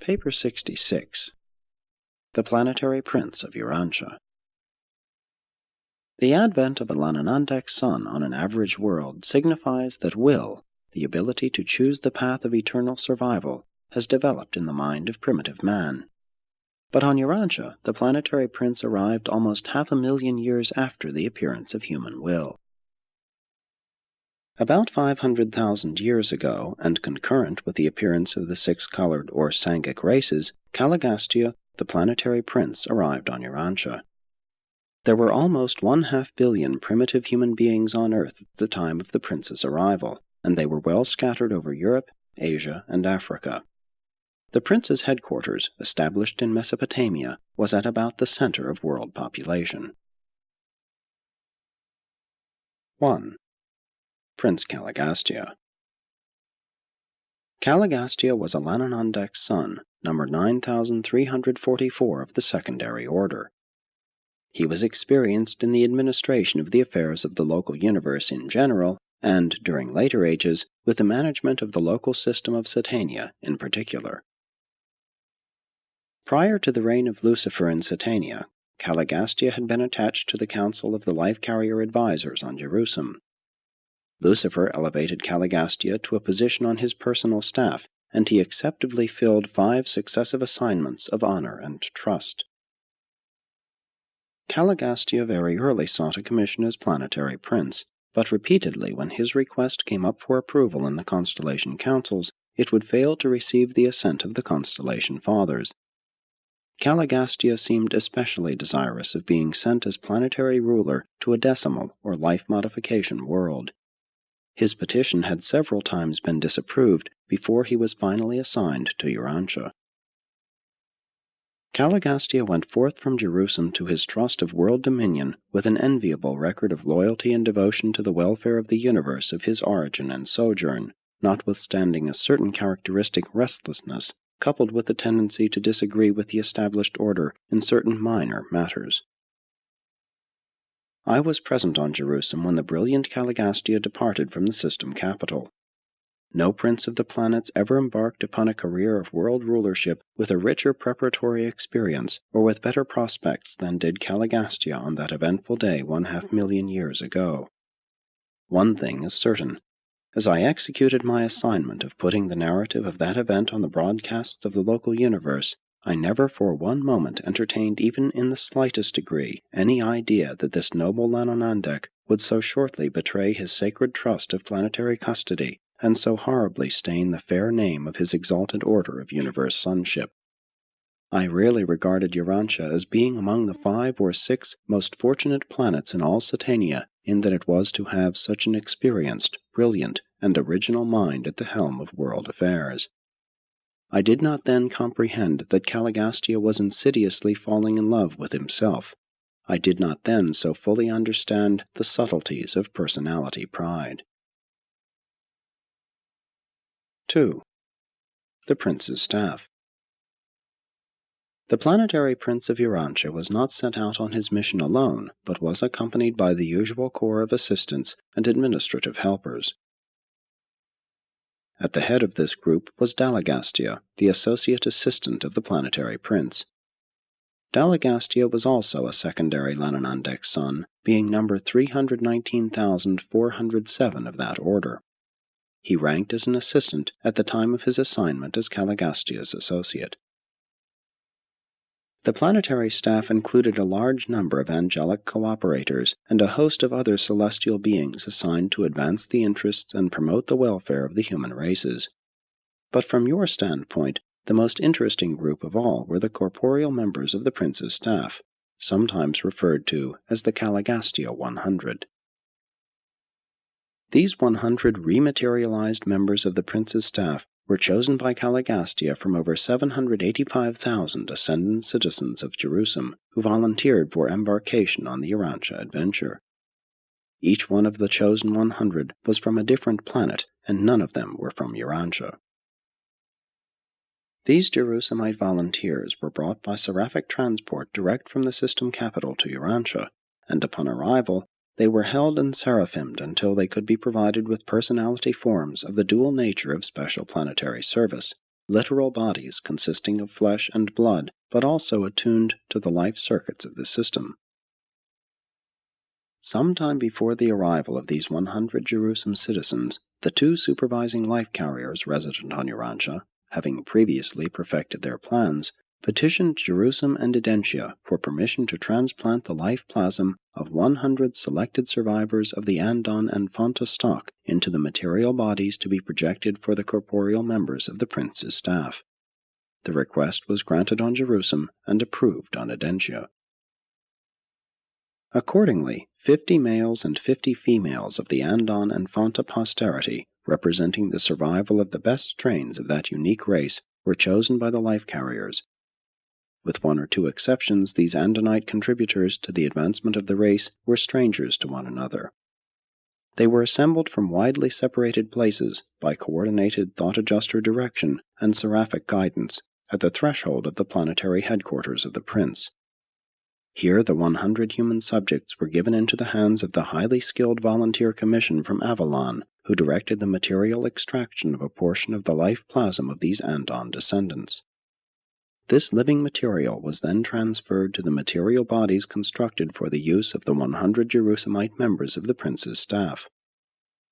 Paper 66. The Planetary Prince of Urantia. The advent of a Lananandek sun on an average world signifies that will, the ability to choose the path of eternal survival, has developed in the mind of primitive man. But on Urantia, the planetary prince arrived almost 500,000 years after the appearance of human will. About 500,000 years ago, and concurrent with the appearance of the six-colored or Sangic races, Caligastia, the planetary prince, arrived on Urantia. There were almost 1/2 billion primitive human beings on Earth at the time of the prince's arrival, and they were well scattered over Europe, Asia, and Africa. The prince's headquarters, established in Mesopotamia, was at about the center of world population. 1. Prince Caligastia. Caligastia was a Lananandek son, number 9344 of the secondary order. He was experienced in the administration of the affairs of the local universe in general, and, during later ages, with the management of the local system of Satania in particular. Prior to the reign of Lucifer in Satania, Caligastia had been attached to the Council of the Life-Carrier Advisors on Jerusalem. Lucifer elevated Caligastia to a position on his personal staff, and he acceptably filled 5 successive assignments of honor and trust. Caligastia very early sought a commission as planetary prince, but repeatedly when his request came up for approval in the constellation councils, it would fail to receive the assent of the constellation fathers. Caligastia seemed especially desirous of being sent as planetary ruler to a decimal or life modification world. His petition had several times been disapproved before he was finally assigned to Urantia. Caligastia went forth from Jerusalem to his trust of world dominion with an enviable record of loyalty and devotion to the welfare of the universe of his origin and sojourn, notwithstanding a certain characteristic restlessness, coupled with a tendency to disagree with the established order in certain minor matters. I was present on Jerusalem when the brilliant Caligastia departed from the system capital. No prince of the planets ever embarked upon a career of world rulership with a richer preparatory experience or with better prospects than did Caligastia on that eventful day 1/2 million years ago. One thing is certain. As I executed my assignment of putting the narrative of that event on the broadcasts of the local universe, I never for one moment entertained even in the slightest degree any idea that this noble Lananandek would so shortly betray his sacred trust of planetary custody and so horribly stain the fair name of his exalted order of universe sonship. I really regarded Urantia as being among the 5 or 6 most fortunate planets in all Satania in that it was to have such an experienced, brilliant, and original mind at the helm of world affairs. I did not then comprehend that Caligastia was insidiously falling in love with himself. I did not then so fully understand the subtleties of personality pride. 2. The Prince's Staff. The planetary prince of Urantia was not sent out on his mission alone, but was accompanied by the usual corps of assistants and administrative helpers. At the head of this group was Dalmatia, the associate assistant of the planetary prince. Caligastia was also a secondary Lananandek son, being number 319,407 of that order. He ranked as an assistant at the time of his assignment as Caligastia's associate. The planetary staff included a large number of angelic cooperators and a host of other celestial beings assigned to advance the interests and promote the welfare of the human races. But from your standpoint, the most interesting group of all were the corporeal members of the prince's staff, sometimes referred to as the Caligastia 100. These 100 rematerialized members of the prince's staff were chosen by Caligastia from over 785,000 ascendant citizens of Jerusalem who volunteered for embarkation on the Urantia adventure. Each one of the chosen 100 was from a different planet, and none of them were from Urantia. These Jerusalemite volunteers were brought by seraphic transport direct from the system capital to Urantia, and upon arrival, they were held and seraphimed until they could be provided with personality forms of the dual nature of special planetary service, literal bodies consisting of flesh and blood, but also attuned to the life circuits of the system. Some time before the arrival of these 100 Jerusalem citizens, the two supervising life carriers resident on Urantia, having previously perfected their plans, petitioned Jerusalem and Audentia for permission to transplant the life plasm of 100 selected survivors of the Andon and Fonta stock into the material bodies to be projected for the corporeal members of the prince's staff. The request was granted on Jerusalem and approved on Audentia. Accordingly, 50 males and 50 females of the Andon and Fonta posterity, representing the survival of the best strains of that unique race, were chosen by the life carriers. With one or two exceptions, these Andonite contributors to the advancement of the race were strangers to one another. They were assembled from widely separated places by coordinated thought-adjuster direction and seraphic guidance at the threshold of the planetary headquarters of the prince. Here the 100 human subjects were given into the hands of the highly skilled volunteer commission from Avalon, who directed the material extraction of a portion of the life plasm of these Andon descendants. This living material was then transferred to the material bodies constructed for the use of the 100 Jerusalemite members of the prince's staff.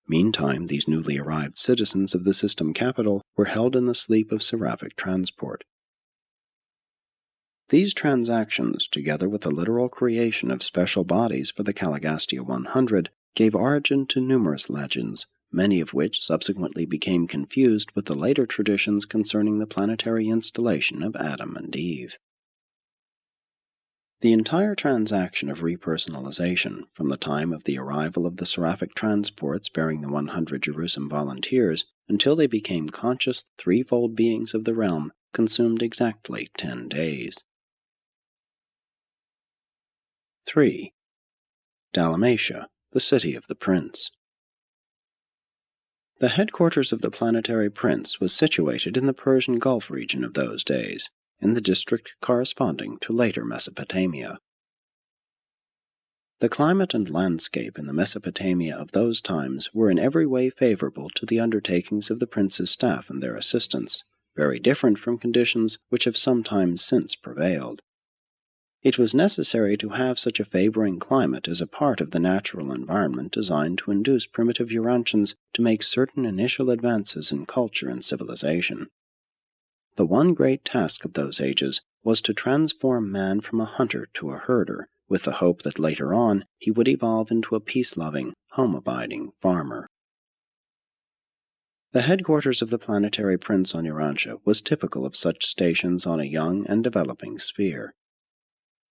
Meantime, these newly arrived citizens of the system capital were held in the sleep of seraphic transport. These transactions, together with the literal creation of special bodies for the Caligastia 100, gave origin to numerous legends, many of which subsequently became confused with the later traditions concerning the planetary installation of Adam and Eve. The entire transaction of repersonalization, from the time of the arrival of the seraphic transports bearing the 100 Jerusalem volunteers until they became conscious threefold beings of the realm, consumed exactly 10 days. 3. Dalmatia, the city of the prince. The headquarters of the planetary prince was situated in the Persian Gulf region of those days, in the district corresponding to later Mesopotamia. The climate and landscape in the Mesopotamia of those times were in every way favorable to the undertakings of the prince's staff and their assistants, very different from conditions which have sometimes since prevailed. It was necessary to have such a favoring climate as a part of the natural environment designed to induce primitive Urantians to make certain initial advances in culture and civilization. The one great task of those ages was to transform man from a hunter to a herder, with the hope that later on he would evolve into a peace-loving, home-abiding farmer. The headquarters of the planetary prince on Urantia was typical of such stations on a young and developing sphere.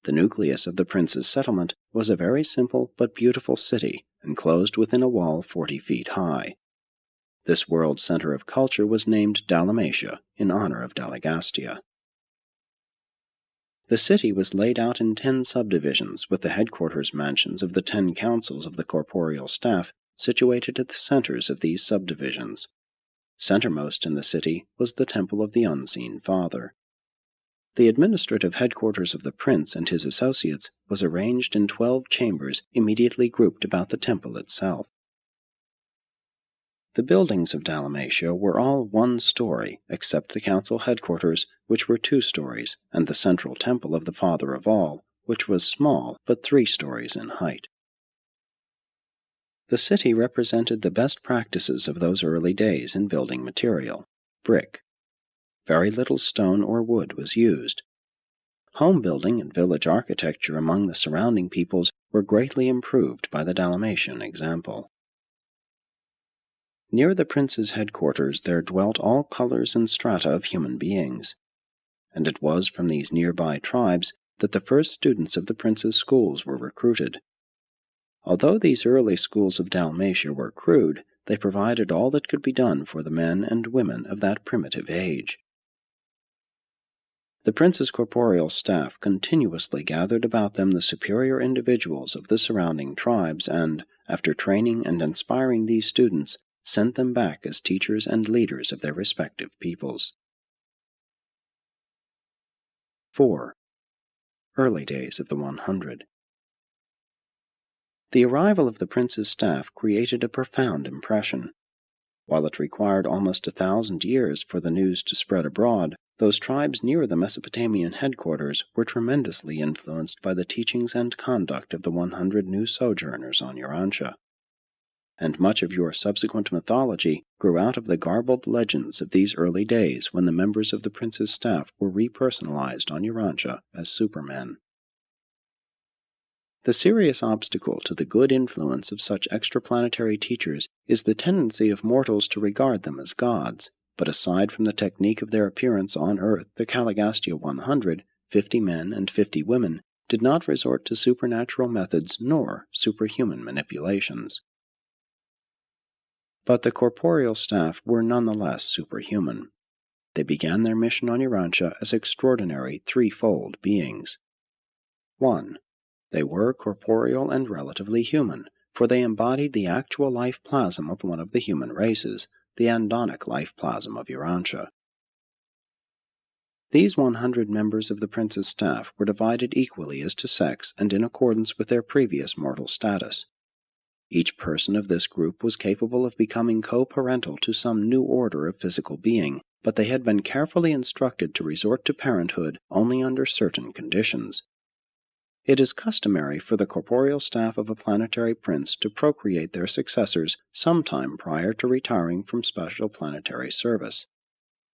The nucleus of the prince's settlement was a very simple but beautiful city, enclosed within a wall 40 feet high. This world center of culture was named Dalmatia, in honor of Caligastia. The city was laid out in 10 subdivisions, with the headquarters mansions of the 10 councils of the corporeal staff situated at the centers of these subdivisions. Centermost in the city was the Temple of the Unseen Father. The administrative headquarters of the prince and his associates was arranged in 12 chambers immediately grouped about the temple itself. The buildings of Dalmatia were all 1 story, except the council headquarters, which were 2 stories, and the central temple of the Father of All, which was small but 3 stories in height. The city represented the best practices of those early days in building material, brick. Very little stone or wood was used. Home building and village architecture among the surrounding peoples were greatly improved by the Dalmatian example. Near the prince's headquarters there dwelt all colors and strata of human beings, and it was from these nearby tribes that the first students of the prince's schools were recruited. Although these early schools of Dalmatia were crude, they provided all that could be done for the men and women of that primitive age. The prince's corporeal staff continuously gathered about them the superior individuals of the surrounding tribes and, after training and inspiring these students, sent them back as teachers and leaders of their respective peoples. 4. Early days of the 100. The arrival of the prince's staff created a profound impression. While it required almost 1,000 years for the news to spread abroad, those tribes near the Mesopotamian headquarters were tremendously influenced by the teachings and conduct of the 100 new sojourners on Urantia. And much of your subsequent mythology grew out of the garbled legends of these early days when the members of the prince's staff were repersonalized on Urantia as supermen. The serious obstacle to the good influence of such extraplanetary teachers is the tendency of mortals to regard them as gods, but aside from the technique of their appearance on Earth, the Caligastia 100, 50 men and 50 women, did not resort to supernatural methods nor superhuman manipulations. But the corporeal staff were nonetheless superhuman. They began their mission on Urantia as extraordinary threefold beings. 1. They were corporeal and relatively human, for they embodied the actual life plasm of one of the human races, the andonic life plasm of Urantia. These 100 members of the prince's staff were divided equally as to sex and in accordance with their previous mortal status. Each person of this group was capable of becoming co-parental to some new order of physical being, but they had been carefully instructed to resort to parenthood only under certain conditions. It is customary for the corporeal staff of a planetary prince to procreate their successors sometime prior to retiring from special planetary service.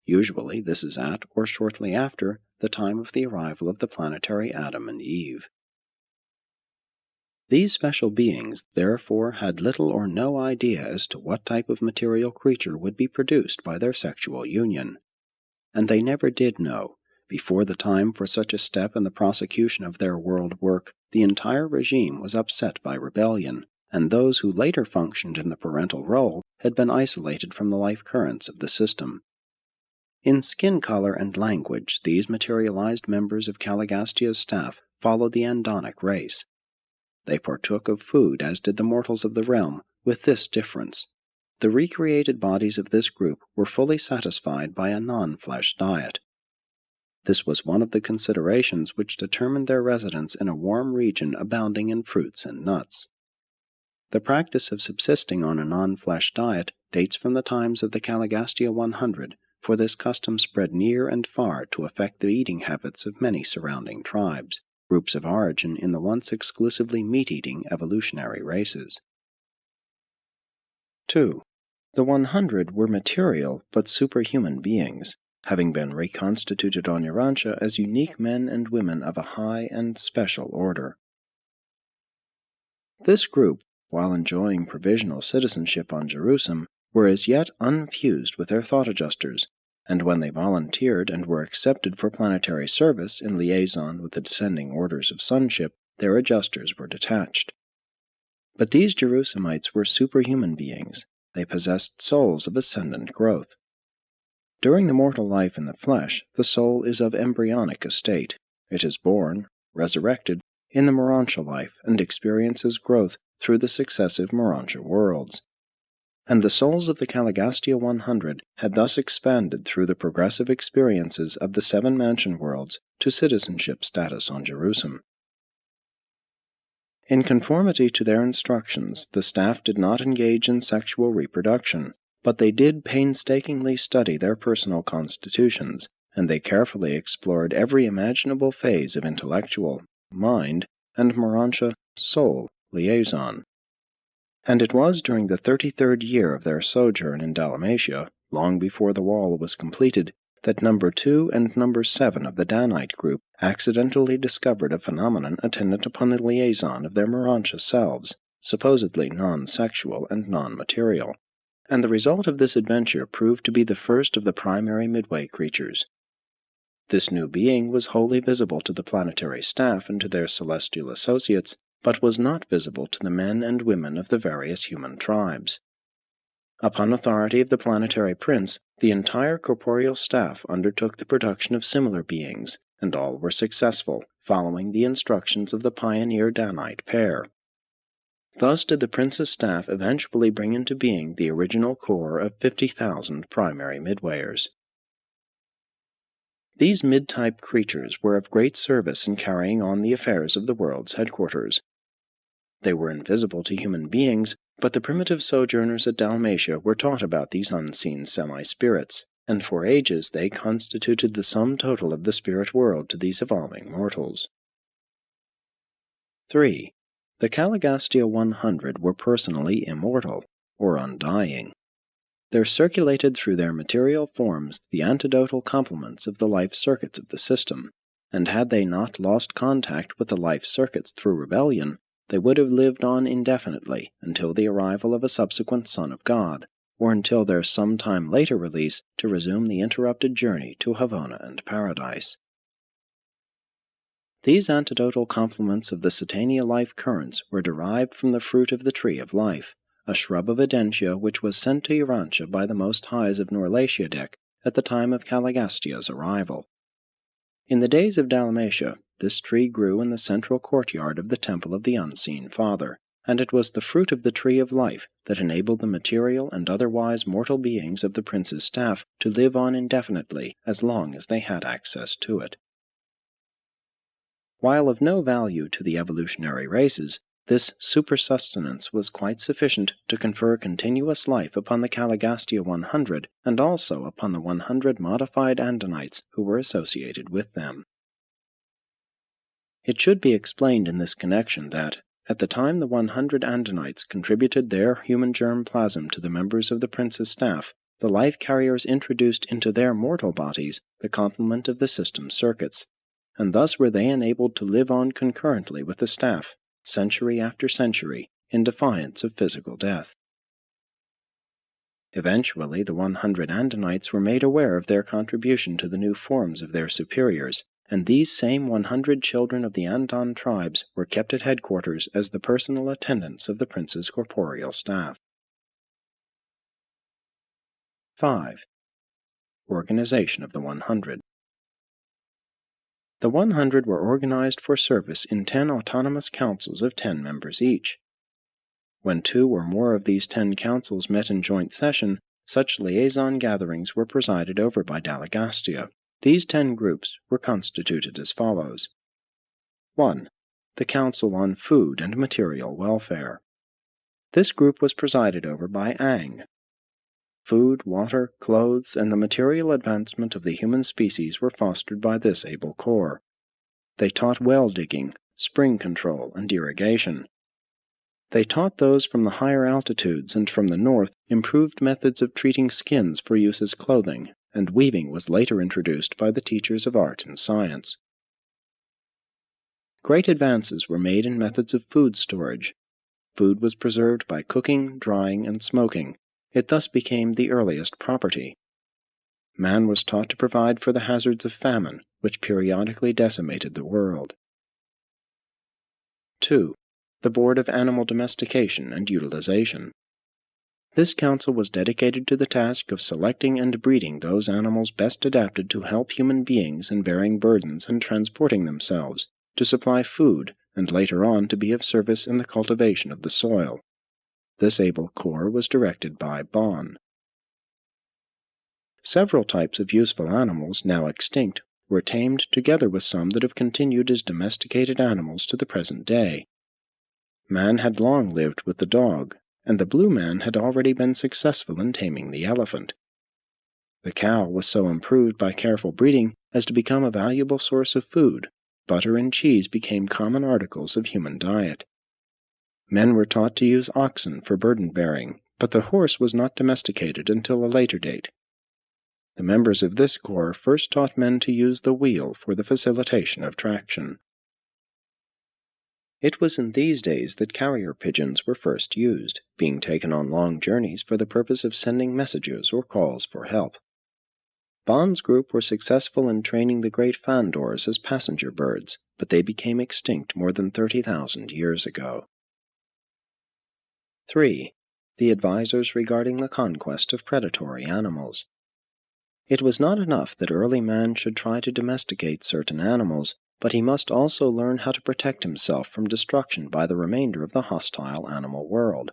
Usually this is at, or shortly after, the time of the arrival of the planetary Adam and Eve. These special beings, therefore, had little or no idea as to what type of material creature would be produced by their sexual union. And they never did know. Before the time for such a step in the prosecution of their world work, the entire regime was upset by rebellion, and those who later functioned in the parental role had been isolated from the life currents of the system. In skin color and language, these materialized members of Caligastia's staff followed the andonic race. They partook of food as did the mortals of the realm, with this difference. The recreated bodies of this group were fully satisfied by a non-flesh diet. This was one of the considerations which determined their residence in a warm region abounding in fruits and nuts. The practice of subsisting on a non-flesh diet dates from the times of the Caligastia 100, for this custom spread near and far to affect the eating habits of many surrounding tribes, groups of origin in the once exclusively meat-eating evolutionary races. 2. The 100 were material but superhuman beings, having been reconstituted on Urantia as unique men and women of a high and special order. This group, while enjoying provisional citizenship on Jerusalem, were as yet unfused with their thought adjusters, and when they volunteered and were accepted for planetary service in liaison with the descending orders of sonship, their adjusters were detached. But these Jerusalemites were superhuman beings. They possessed souls of ascendant growth. During the mortal life in the flesh, the soul is of embryonic estate. It is born, resurrected, in the Morontia life and experiences growth through the successive Morontia worlds. And the souls of the Caligastia 100 had thus expanded through the progressive experiences of the 7 mansion worlds to citizenship status on Jerusalem. In conformity to their instructions, the staff did not engage in sexual reproduction, but they did painstakingly study their personal constitutions, and they carefully explored every imaginable phase of intellectual, mind, and Morontia, soul, liaison. And it was during the 33rd year of their sojourn in Dalmatia, long before the wall was completed, that number 2 and number 7 of the Danite group accidentally discovered a phenomenon attendant upon the liaison of their Morontia selves, supposedly non-sexual and non-material. And the result of this adventure proved to be the first of the primary midway creatures. This new being was wholly visible to the planetary staff and to their celestial associates, but was not visible to the men and women of the various human tribes. Upon authority of the planetary prince, the entire corporeal staff undertook the production of similar beings, and all were successful, following the instructions of the pioneer Danite pair. Thus did the prince's staff eventually bring into being the original core of 50,000 primary midwayers. These mid-type creatures were of great service in carrying on the affairs of the world's headquarters. They were invisible to human beings, but the primitive sojourners at Dalmatia were taught about these unseen semi-spirits, and for ages they constituted the sum total of the spirit world to these evolving mortals. 3. The Caligastia 100 were personally immortal, or undying. There circulated through their material forms the antidotal complements of the life circuits of the system, and had they not lost contact with the life circuits through rebellion, they would have lived on indefinitely until the arrival of a subsequent Son of God, or until their some time later release to resume the interrupted journey to Havana and Paradise. These antidotal complements of the Satania life currents were derived from the fruit of the tree of life, a shrub of Audentia which was sent to Urantia by the Most Highs of Norlatiadec at the time of Caligastia's arrival. In the days of Dalmatia, this tree grew in the central courtyard of the Temple of the Unseen Father, and it was the fruit of the tree of life that enabled the material and otherwise mortal beings of the Prince's staff to live on indefinitely as long as they had access to it. While of no value to the evolutionary races, this supersustenance was quite sufficient to confer continuous life upon the Caligastia 100 and also upon the 100 modified Andonites who were associated with them. It should be explained in this connection that, at the time the 100 Andonites contributed their human germ plasm to the members of the Prince's staff, the life carriers introduced into their mortal bodies the complement of the system's circuits, and thus were they enabled to live on concurrently with the staff, century after century, in defiance of physical death. Eventually, the 100 Andonites were made aware of their contribution to the new forms of their superiors, and these same 100 children of the Andon tribes were kept at headquarters as the personal attendants of the Prince's corporeal staff. 5. Organization of the 100. The 100 were organized for service in 10 autonomous councils of 10 members each. When 2 or more of these 10 councils met in joint session, such liaison gatherings were presided over by Caligastia. These 10 groups were constituted as follows. 1. The Council on Food and Material Welfare. This group was presided over by Ang. Food, water, clothes, and the material advancement of the human species were fostered by this able corps. They taught well digging, spring control, and irrigation. They taught those from the higher altitudes and from the north improved methods of treating skins for use as clothing, and weaving was later introduced by the teachers of art and science. Great advances were made in methods of food storage. Food was preserved by cooking, drying, and smoking. It thus became the earliest property. Man was taught to provide for the hazards of famine, which periodically decimated the world. 2. The Board of Animal Domestication and Utilization. This council was dedicated to the task of selecting and breeding those animals best adapted to help human beings in bearing burdens and transporting themselves, to supply food, and later on to be of service in the cultivation of the soil. This able corps was directed by Bon. Several types of useful animals, now extinct, were tamed together with some that have continued as domesticated animals to the present day. Man had long lived with the dog, and the blue man had already been successful in taming the elephant. The cow was so improved by careful breeding as to become a valuable source of food. Butter and cheese became common articles of human diet. Men were taught to use oxen for burden-bearing, but the horse was not domesticated until a later date. The members of this corps first taught men to use the wheel for the facilitation of traction. It was in these days that carrier pigeons were first used, being taken on long journeys for the purpose of sending messages or calls for help. Bon's group were successful in training the great fandors as passenger birds, but they became extinct more than 30,000 years ago. 3. The advisors regarding the conquest of predatory animals. It was not enough that early man should try to domesticate certain animals, but he must also learn how to protect himself from destruction by the remainder of the hostile animal world.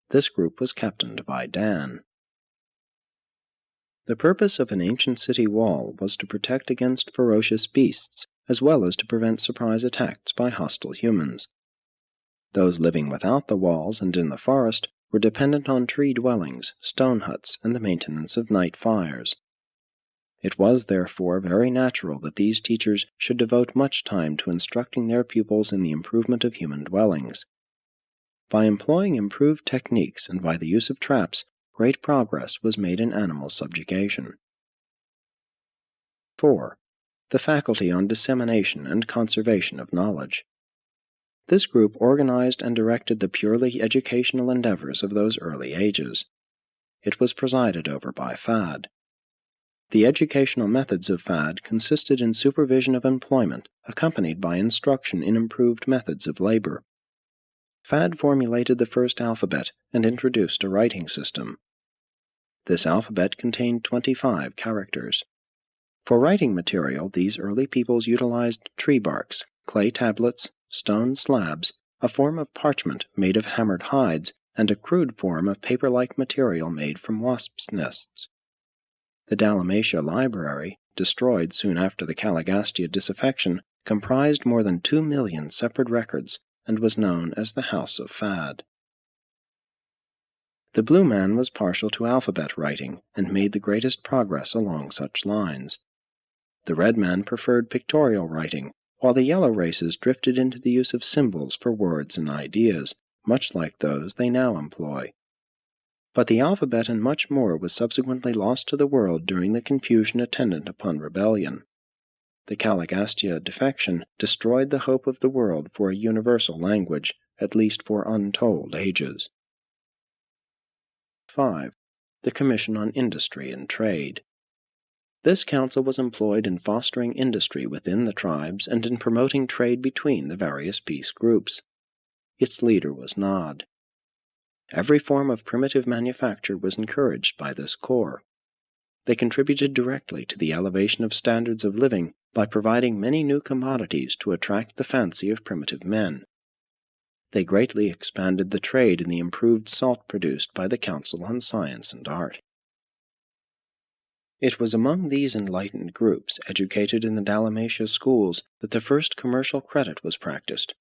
This group was captained by Dan. The purpose of an ancient city wall was to protect against ferocious beasts, as well as to prevent surprise attacks by hostile humans. Those living without the walls and in the forest were dependent on tree dwellings, stone huts, and the maintenance of night fires. It was, therefore, very natural that these teachers should devote much time to instructing their pupils in the improvement of human dwellings. By employing improved techniques and by the use of traps, great progress was made in animal subjugation. 4. The faculty on dissemination and conservation of knowledge. This group organized and directed the purely educational endeavors of those early ages. It was presided over by Fad. The educational methods of Fad consisted in supervision of employment, accompanied by instruction in improved methods of labor. Fad formulated the first alphabet and introduced a writing system. This alphabet contained 25 characters. For writing material, these early peoples utilized tree barks, clay tablets, stone slabs, a form of parchment made of hammered hides, and a crude form of paper-like material made from wasps' nests. The Dalmatia library, destroyed soon after the Caligastia disaffection, comprised more than 2 million separate records and was known as the House of Fad. The blue man was partial to alphabet writing and made the greatest progress along such lines. The red man preferred pictorial writing, while the yellow races drifted into the use of symbols for words and ideas, much like those they now employ. But the alphabet and much more was subsequently lost to the world during the confusion attendant upon rebellion. The Caligastia defection destroyed the hope of the world for a universal language, at least for untold ages. 5. The Commission on Industry and Trade. This council was employed in fostering industry within the tribes and in promoting trade between the various peace groups. Its leader was Nod. Every form of primitive manufacture was encouraged by this corps. They contributed directly to the elevation of standards of living by providing many new commodities to attract the fancy of primitive men. They greatly expanded the trade in the improved salt produced by the Council on Science and Art. It was among these enlightened groups, educated in the Dalmatia schools, that the first commercial credit was practiced.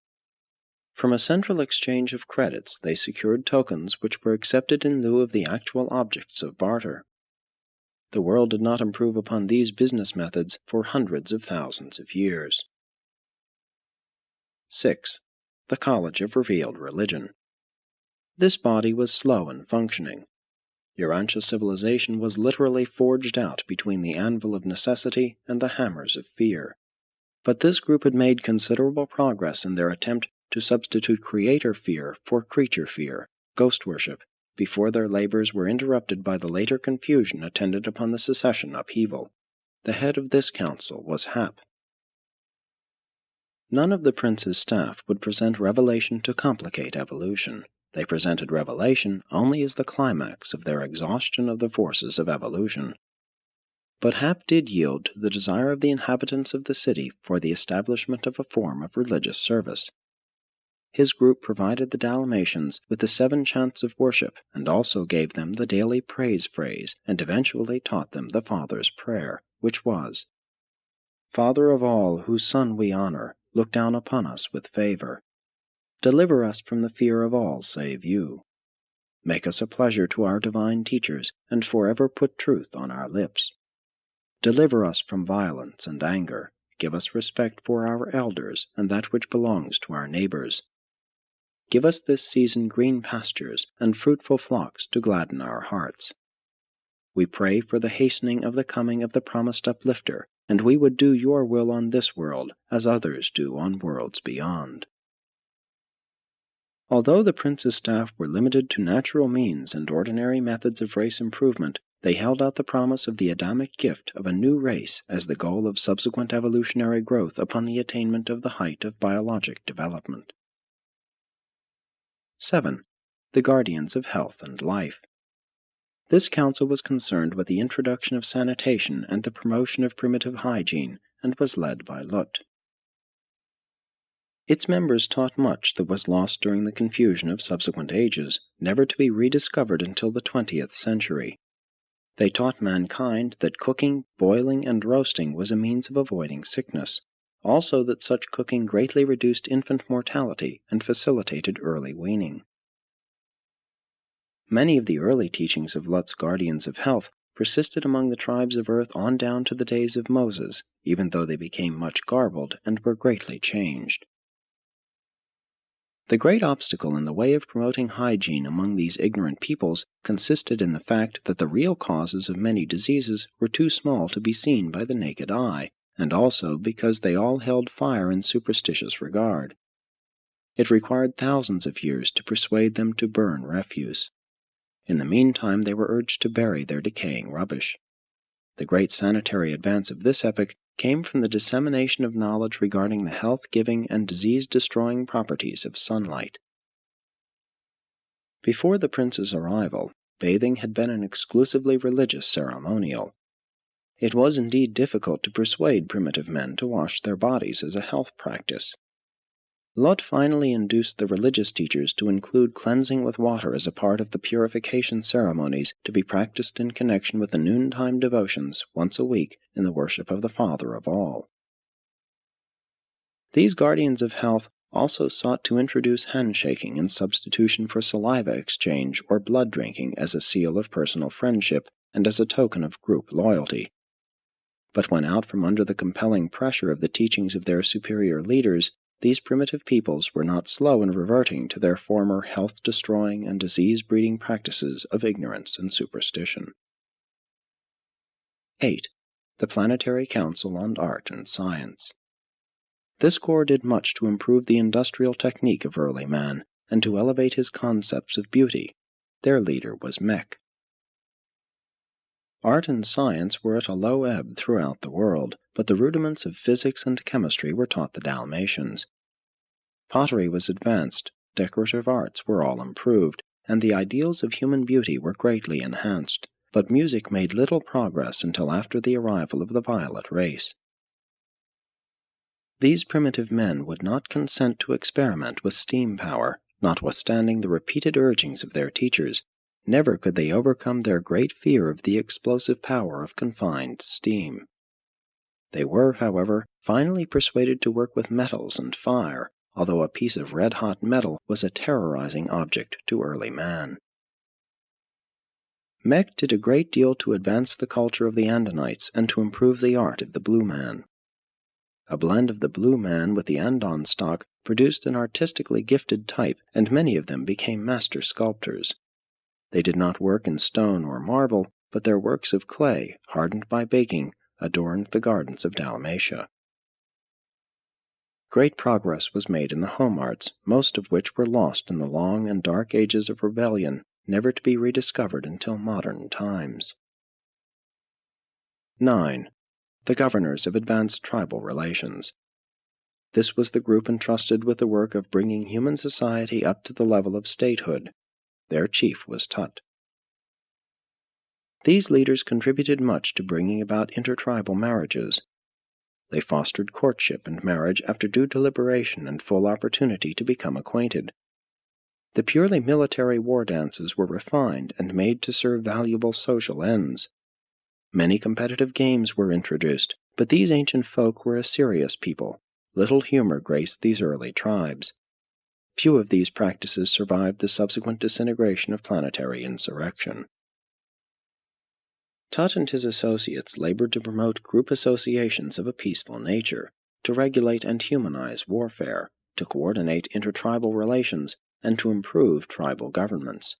From a central exchange of credits, they secured tokens which were accepted in lieu of the actual objects of barter. The world did not improve upon these business methods for hundreds of thousands of years. 6. The College of Revealed Religion. This body was slow in functioning. Urantia civilization was literally forged out between the anvil of necessity and the hammers of fear. But this group had made considerable progress in their attempt to substitute creator fear for creature fear, ghost worship, before their labors were interrupted by the later confusion attendant upon the secession upheaval. The head of this council was Hap. None of the prince's staff would present revelation to complicate evolution. They presented revelation only as the climax of their exhaustion of the forces of evolution. But Hap did yield to the desire of the inhabitants of the city for the establishment of a form of religious service. His group provided the Dalmatians with the 7 chants of worship, and also gave them the daily praise phrase, and eventually taught them the Father's prayer, which was, "Father of all, whose Son we honor, look down upon us with favor. Deliver us from the fear of all save you. Make us a pleasure to our divine teachers, and forever put truth on our lips. Deliver us from violence and anger. Give us respect for our elders and that which belongs to our neighbors. Give us this season green pastures and fruitful flocks to gladden our hearts. We pray for the hastening of the coming of the promised uplifter, and we would do your will on this world as others do on worlds beyond." Although the prince's staff were limited to natural means and ordinary methods of race improvement, they held out the promise of the Adamic gift of a new race as the goal of subsequent evolutionary growth upon the attainment of the height of biologic development. 7. The Guardians of Health and Life. This council was concerned with the introduction of sanitation and the promotion of primitive hygiene, and was led by Lut. Its members taught much that was lost during the confusion of subsequent ages, never to be rediscovered until the 20th century. They taught mankind that cooking, boiling, and roasting was a means of avoiding sickness. also that such cooking greatly reduced infant mortality and facilitated early weaning. Many of the early teachings of Lut's guardians of health persisted among the tribes of Earth on down to the days of Moses, even though they became much garbled and were greatly changed. The great obstacle in the way of promoting hygiene among these ignorant peoples consisted in the fact that the real causes of many diseases were too small to be seen by the naked eye, and also because they all held fire in superstitious regard. It required thousands of years to persuade them to burn refuse. In the meantime, they were urged to bury their decaying rubbish. The great sanitary advance of this epoch came from the dissemination of knowledge regarding the health-giving and disease-destroying properties of sunlight. Before the prince's arrival, bathing had been an exclusively religious ceremonial. It was indeed difficult to persuade primitive men to wash their bodies as a health practice. Lut finally induced the religious teachers to include cleansing with water as a part of the purification ceremonies to be practiced in connection with the noontime devotions once a week in the worship of the Father of all. These guardians of health also sought to introduce handshaking in substitution for saliva exchange or blood drinking as a seal of personal friendship and as a token of group loyalty. But when out from under the compelling pressure of the teachings of their superior leaders, these primitive peoples were not slow in reverting to their former health-destroying and disease-breeding practices of ignorance and superstition. 8. The Planetary Council on Art and Science. This corps did much to improve the industrial technique of early man, and to elevate his concepts of beauty. Their leader was Mech. Art and science were at a low ebb throughout the world, but the rudiments of physics and chemistry were taught the Dalmatians. Pottery was advanced, decorative arts were all improved, and the ideals of human beauty were greatly enhanced, but music made little progress until after the arrival of the violet race. These primitive men would not consent to experiment with steam power, notwithstanding the repeated urgings of their teachers. Never could they overcome their great fear of the explosive power of confined steam. They were, however, finally persuaded to work with metals and fire, although a piece of red-hot metal was a terrorizing object to early man. Mech did a great deal to advance the culture of the Andonites and to improve the art of the blue man. A blend of the blue man with the Andon stock produced an artistically gifted type, and many of them became master sculptors. They did not work in stone or marble, but their works of clay, hardened by baking, adorned the gardens of Dalmatia. Great progress was made in the home arts, most of which were lost in the long and dark ages of rebellion, never to be rediscovered until modern times. 9. The governors of advanced tribal relations. This was the group entrusted with the work of bringing human society up to the level of statehood. Their chief was Tut. These leaders contributed much to bringing about intertribal marriages. They fostered courtship and marriage after due deliberation and full opportunity to become acquainted. The purely military war dances were refined and made to serve valuable social ends. Many competitive games were introduced, but these ancient folk were a serious people. Little humor graced these early tribes. Few of these practices survived the subsequent disintegration of planetary insurrection. Tut and his associates labored to promote group associations of a peaceful nature, to regulate and humanize warfare, to coordinate intertribal relations, and to improve tribal governments.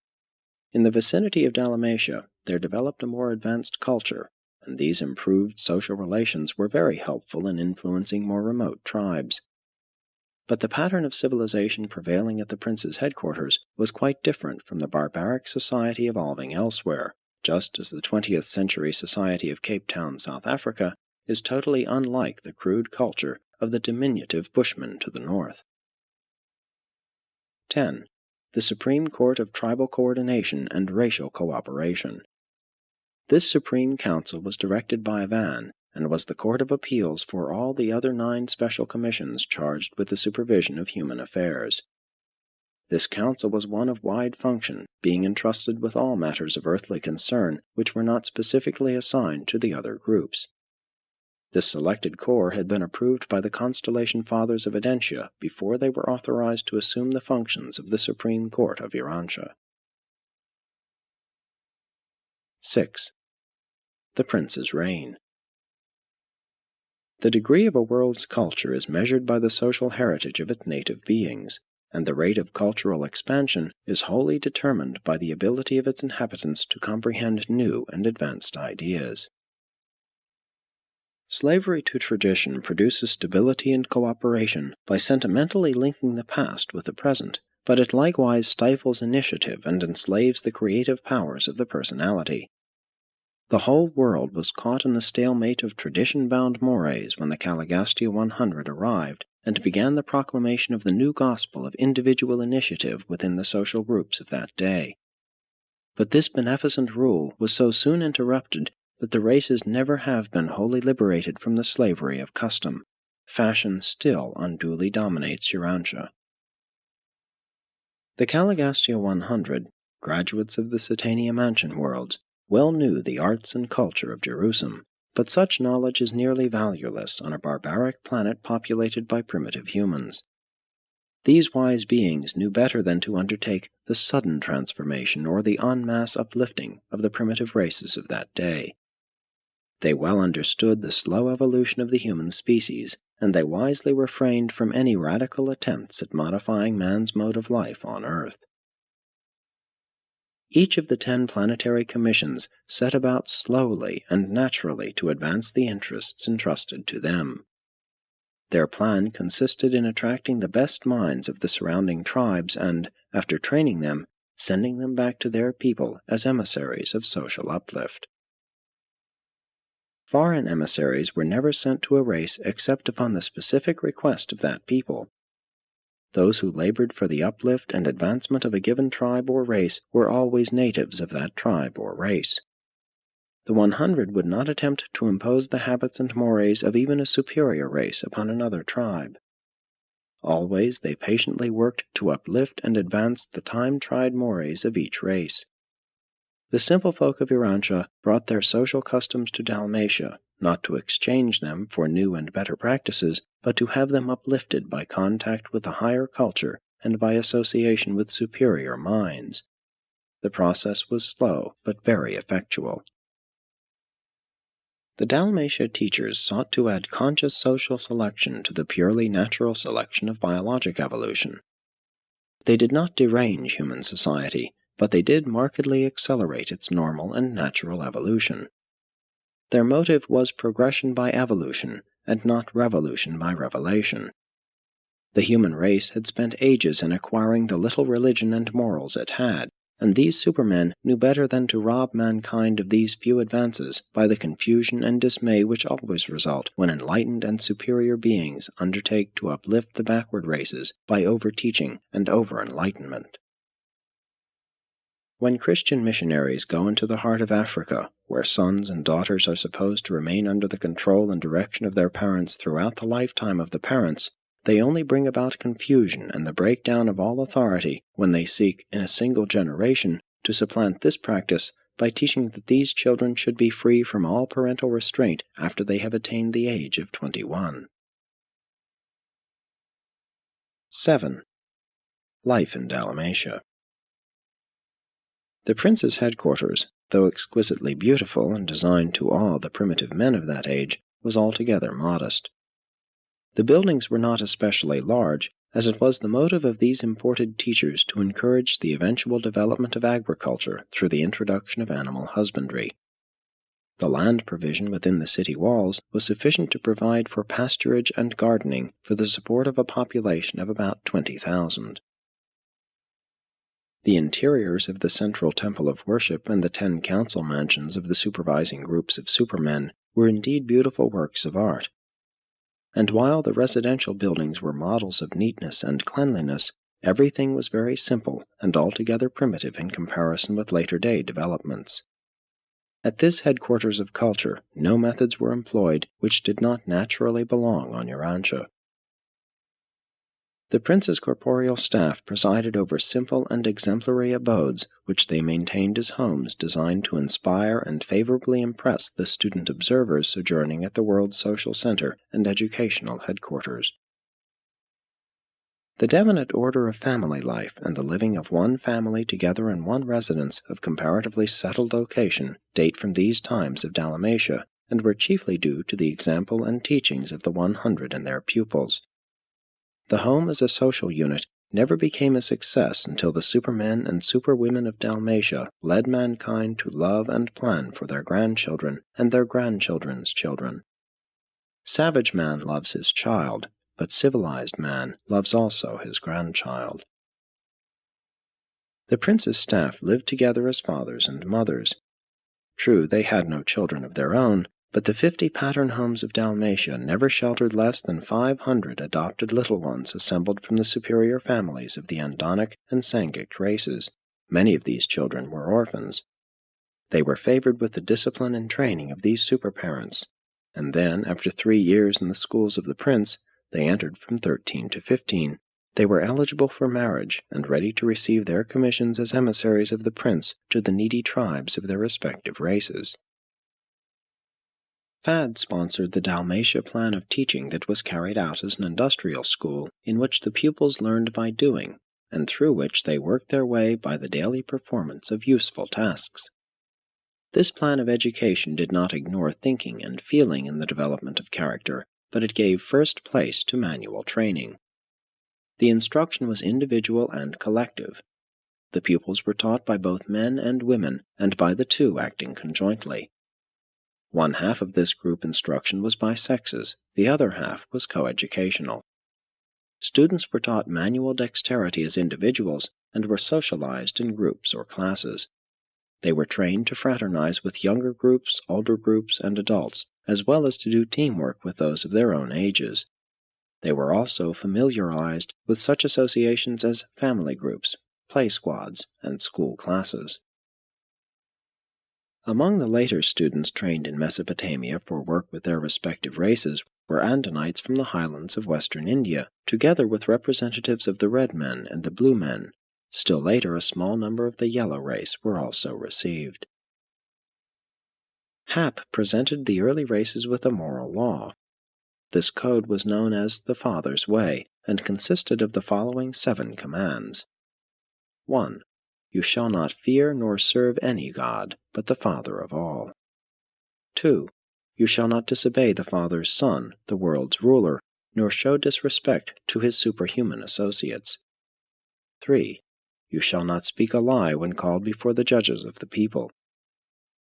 In the vicinity of Dalmatia, there developed a more advanced culture, and these improved social relations were very helpful in influencing more remote tribes. But the pattern of civilization prevailing at the prince's headquarters was quite different from the barbaric society evolving elsewhere, just as the 20th century society of Cape Town, South Africa, is totally unlike the crude culture of the diminutive Bushmen to the north. 10. The Supreme Court of Tribal Coordination and Racial Cooperation. This Supreme Council was directed by Van, and was the court of appeals for all the other 9 special commissions charged with the supervision of human affairs. This council was one of wide function, being entrusted with all matters of earthly concern which were not specifically assigned to the other groups. This selected corps had been approved by the Constellation Fathers of Audentia before they were authorized to assume the functions of the Supreme Court of Urantia. 6. The Prince's Reign. The degree of a world's culture is measured by the social heritage of its native beings, and the rate of cultural expansion is wholly determined by the ability of its inhabitants to comprehend new and advanced ideas. Slavery to tradition produces stability and cooperation by sentimentally linking the past with the present, but it likewise stifles initiative and enslaves the creative powers of the personality. The whole world was caught in the stalemate of tradition-bound mores when the Caligastia 100 arrived and began the proclamation of the new gospel of individual initiative within the social groups of that day. But this beneficent rule was so soon interrupted that the races never have been wholly liberated from the slavery of custom. Fashion still unduly dominates Urantia. The Caligastia 100, graduates of the Satania Mansion worlds, well knew the arts and culture of Jerusalem, but such knowledge is nearly valueless on a barbaric planet populated by primitive humans. These wise beings knew better than to undertake the sudden transformation or the en masse uplifting of the primitive races of that day. They well understood the slow evolution of the human species, and they wisely refrained from any radical attempts at modifying man's mode of life on Earth. Each of the 10 planetary commissions set about slowly and naturally to advance the interests entrusted to them. Their plan consisted in attracting the best minds of the surrounding tribes and, after training them, sending them back to their people as emissaries of social uplift. Foreign emissaries were never sent to a race except upon the specific request of that people. Those who labored for the uplift and advancement of a given tribe or race were always natives of that tribe or race. The 100 would not attempt to impose the habits and mores of even a superior race upon another tribe. Always they patiently worked to uplift and advance the time-tried mores of each race. The simple folk of Urantia brought their social customs to Dalmatia, not to exchange them for new and better practices, but to have them uplifted by contact with a higher culture and by association with superior minds. The process was slow, but very effectual. The Dalmatia teachers sought to add conscious social selection to the purely natural selection of biologic evolution. They did not derange human society, but they did markedly accelerate its normal and natural evolution. Their motive was progression by evolution, and not revolution by revelation. The human race had spent ages in acquiring the little religion and morals it had, and these supermen knew better than to rob mankind of these few advances by the confusion and dismay which always result when enlightened and superior beings undertake to uplift the backward races by over-teaching and over-enlightenment. When Christian missionaries go into the heart of Africa, where sons and daughters are supposed to remain under the control and direction of their parents throughout the lifetime of the parents, they only bring about confusion and the breakdown of all authority when they seek, in a single generation, to supplant this practice by teaching that these children should be free from all parental restraint after they have attained the age of 21. 7. Life in Dalmatia. The prince's headquarters, though exquisitely beautiful and designed to awe the primitive men of that age, was altogether modest. The buildings were not especially large, as it was the motive of these imported teachers to encourage the eventual development of agriculture through the introduction of animal husbandry. The land provision within the city walls was sufficient to provide for pasturage and gardening for the support of a population of about 20,000. The interiors of the central temple of worship and the 10 council mansions of the supervising groups of supermen were indeed beautiful works of art. And while the residential buildings were models of neatness and cleanliness, everything was very simple and altogether primitive in comparison with later-day developments. At this headquarters of culture, no methods were employed which did not naturally belong on Urantia. The prince's corporeal staff presided over simple and exemplary abodes, which they maintained as homes designed to inspire and favorably impress the student observers sojourning at the world's social center and educational headquarters. The definite order of family life and the living of one family together in one residence of comparatively settled location date from these times of Dalmatia, and were chiefly due to the example and teachings of the 100 and their pupils. The home as a social unit never became a success until the supermen and superwomen of Dalmatia led mankind to love and plan for their grandchildren and their grandchildren's children. Savage man loves his child, but civilized man loves also his grandchild. The prince's staff lived together as fathers and mothers. True, they had no children of their own, but the 50 pattern homes of Dalmatia never sheltered less than 500 adopted little ones assembled from the superior families of the Andonic and Sangic races. Many of these children were orphans. They were favored with the discipline and training of these superparents, and then, after 3 years in the schools of the prince, they entered from 13 to 15. They were eligible for marriage and ready to receive their commissions as emissaries of the prince to the needy tribes of their respective races. Fad sponsored the Dalmatia plan of teaching that was carried out as an industrial school in which the pupils learned by doing, and through which they worked their way by the daily performance of useful tasks. This plan of education did not ignore thinking and feeling in the development of character, but it gave first place to manual training. The instruction was individual and collective. The pupils were taught by both men and women, and by the two acting conjointly. One half of this group instruction was by sexes, the other half was coeducational. Students were taught manual dexterity as individuals and were socialized in groups or classes. They were trained to fraternize with younger groups, older groups, and adults, as well as to do teamwork with those of their own ages. They were also familiarized with such associations as family groups, play squads, and school classes. Among the later students trained in Mesopotamia for work with their respective races were Andonites from the highlands of western India, together with representatives of the red men and the blue men. Still later, a small number of the yellow race were also received. Hap presented the early races with a moral law. This code was known as the Father's Way, and consisted of the following 7 commands. 1. You shall not fear nor serve any god, but the Father of all. 2. You shall not disobey the Father's Son, the world's ruler, nor show disrespect to his superhuman associates. 3. You shall not speak a lie when called before the judges of the people.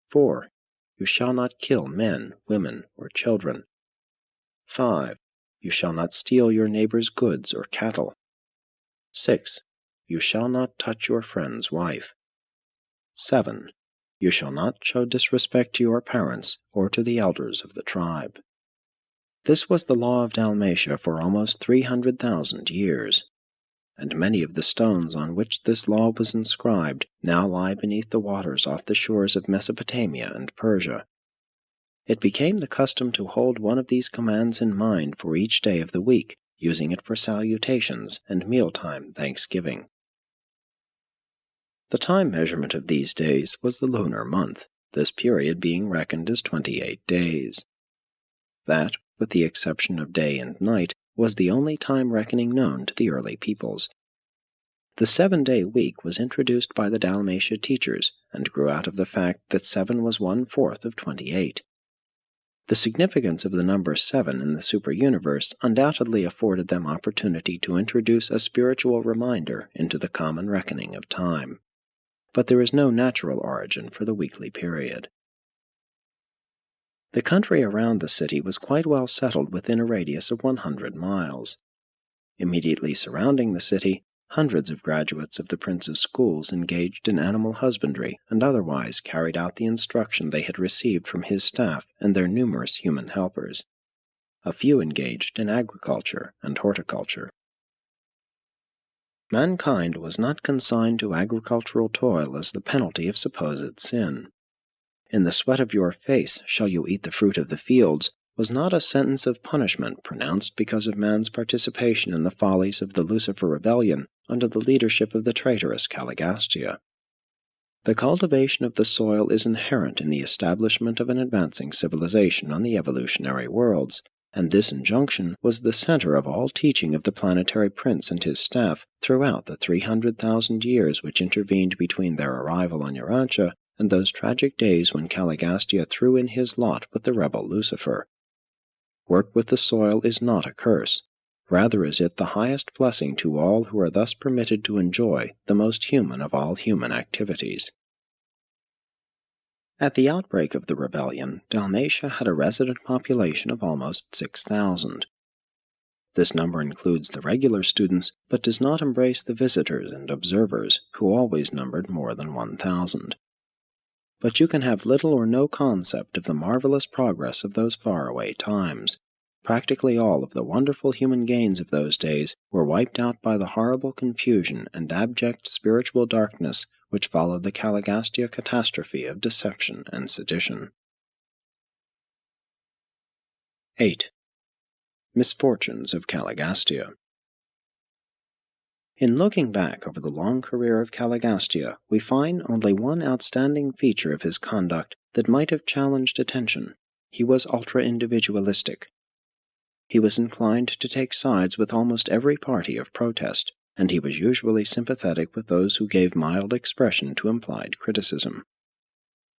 4. You shall not kill men, women, or children. 5. You shall not steal your neighbor's goods or cattle. 6. You shall not touch your friend's wife. 7. You shall not show disrespect to your parents or to the elders of the tribe. This was the law of Dalmatia for almost 300,000 years, and many of the stones on which this law was inscribed now lie beneath the waters off the shores of Mesopotamia and Persia. It became the custom to hold one of these commands in mind for each day of the week, using it for salutations and mealtime thanksgiving. The time measurement of these days was the lunar month, this period being reckoned as 28 days. That, with the exception of day and night, was the only time reckoning known to the early peoples. The 7-day week was introduced by the Dalmatia teachers, and grew out of the fact that 7 was 1/4 of 28. The significance of the number 7 in the superuniverse undoubtedly afforded them opportunity to introduce a spiritual reminder into the common reckoning of time. But there is no natural origin for the weekly period. The country around the city was quite well settled within a radius of 100 miles. Immediately surrounding the city, hundreds of graduates of the prince's schools engaged in animal husbandry and otherwise carried out the instruction they had received from his staff and their numerous human helpers. A few engaged in agriculture and horticulture. Mankind was not consigned to agricultural toil as the penalty of supposed sin. In the sweat of your face shall you eat the fruit of the fields, was not a sentence of punishment pronounced because of man's participation in the follies of the Lucifer Rebellion under the leadership of the traitorous Caligastia. The cultivation of the soil is inherent in the establishment of an advancing civilization on the evolutionary worlds, and this injunction was the center of all teaching of the planetary prince and his staff throughout the 300,000 years which intervened between their arrival on Urantia and those tragic days when Caligastia threw in his lot with the rebel Lucifer. Work with the soil is not a curse. Rather is it the highest blessing to all who are thus permitted to enjoy the most human of all human activities. At the outbreak of the rebellion, Dalmatia had a resident population of almost 6,000. This number includes the regular students, but does not embrace the visitors and observers, who always numbered more than 1,000. But you can have little or no concept of the marvelous progress of those faraway times. Practically all of the wonderful human gains of those days were wiped out by the horrible confusion and abject spiritual darkness which followed the Caligastia catastrophe of deception and sedition. 8. Misfortunes of Caligastia. In looking back over the long career of Caligastia, we find only one outstanding feature of his conduct that might have challenged attention. He was ultra-individualistic. He was inclined to take sides with almost every party of protest, and he was usually sympathetic with those who gave mild expression to implied criticism.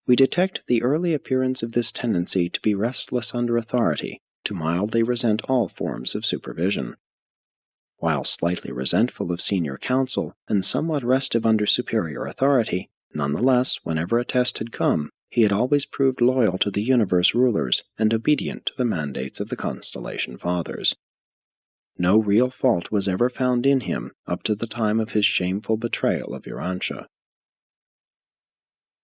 We detect the early appearance of this tendency to be restless under authority, to mildly resent all forms of supervision. While slightly resentful of senior counsel and somewhat restive under superior authority, nonetheless, whenever a test had come, he had always proved loyal to the universe rulers and obedient to the mandates of the Constellation Fathers. No real fault was ever found in him up to the time of his shameful betrayal of Urantia.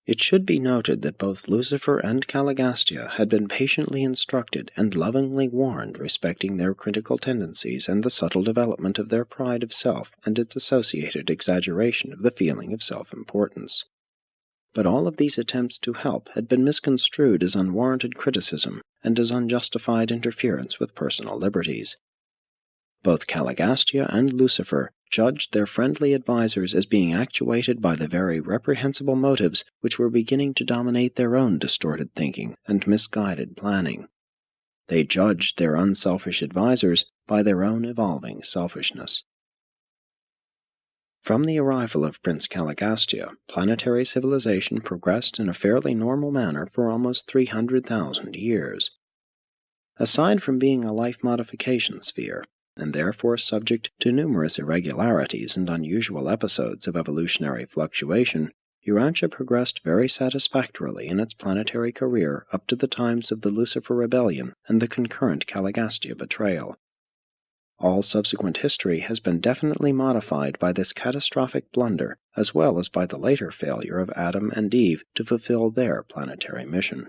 It should be noted that both Lucifer and Caligastia had been patiently instructed and lovingly warned respecting their critical tendencies and the subtle development of their pride of self and its associated exaggeration of the feeling of self-importance. But all of these attempts to help had been misconstrued as unwarranted criticism and as unjustified interference with personal liberties. Both Caligastia and Lucifer judged their friendly advisers as being actuated by the very reprehensible motives which were beginning to dominate their own distorted thinking and misguided planning. They judged their unselfish advisers by their own evolving selfishness. From the arrival of Prince Caligastia, planetary civilization progressed in a fairly normal manner for almost 300,000 years. Aside from being a life modification sphere, and therefore subject to numerous irregularities and unusual episodes of evolutionary fluctuation, Urantia progressed very satisfactorily in its planetary career up to the times of the Lucifer Rebellion and the concurrent Caligastia betrayal. All subsequent history has been definitely modified by this catastrophic blunder, as well as by the later failure of Adam and Eve to fulfill their planetary mission.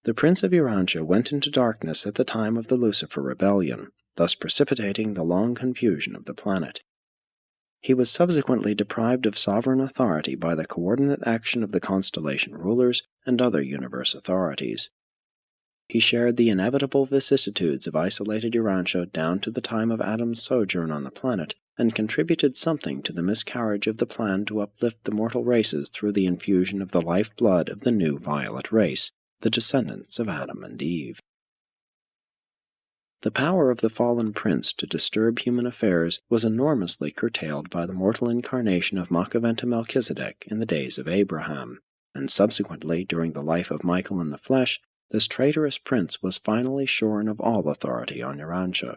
The Prince of Urantia went into darkness at the time of the Lucifer Rebellion, thus precipitating the long confusion of the planet. He was subsequently deprived of sovereign authority by the coordinate action of the constellation rulers and other universe authorities. He shared the inevitable vicissitudes of isolated Urantia down to the time of Adam's sojourn on the planet, and contributed something to the miscarriage of the plan to uplift the mortal races through the infusion of the life-blood of the new violet race, the descendants of Adam and Eve. The power of the fallen prince to disturb human affairs was enormously curtailed by the mortal incarnation of Machaventa Melchizedek in the days of Abraham, and subsequently, during the life of Michael in the flesh, this traitorous prince was finally shorn of all authority on Urantia.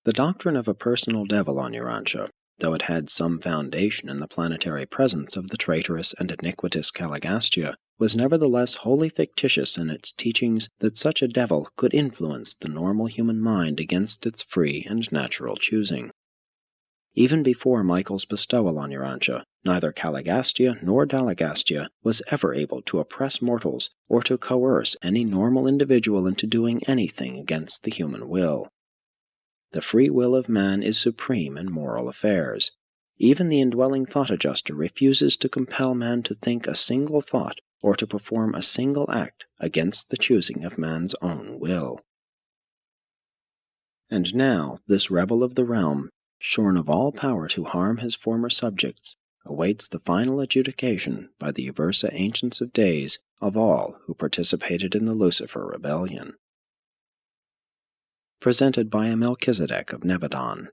The doctrine of a personal devil on Urantia, though it had some foundation in the planetary presence of the traitorous and iniquitous Caligastia, was nevertheless wholly fictitious in its teachings that such a devil could influence the normal human mind against its free and natural choosing. Even before Michael's bestowal on Urantia, neither Caligastia nor Dalmatia was ever able to oppress mortals or to coerce any normal individual into doing anything against the human will. The free will of man is supreme in moral affairs. Even the indwelling thought adjuster refuses to compel man to think a single thought or to perform a single act against the choosing of man's own will. And now this rebel of the realm, shorn of all power to harm his former subjects, awaits the final adjudication by the Uversa Ancients of Days of all who participated in the Lucifer Rebellion. Presented by a Melchizedek of Nebadon.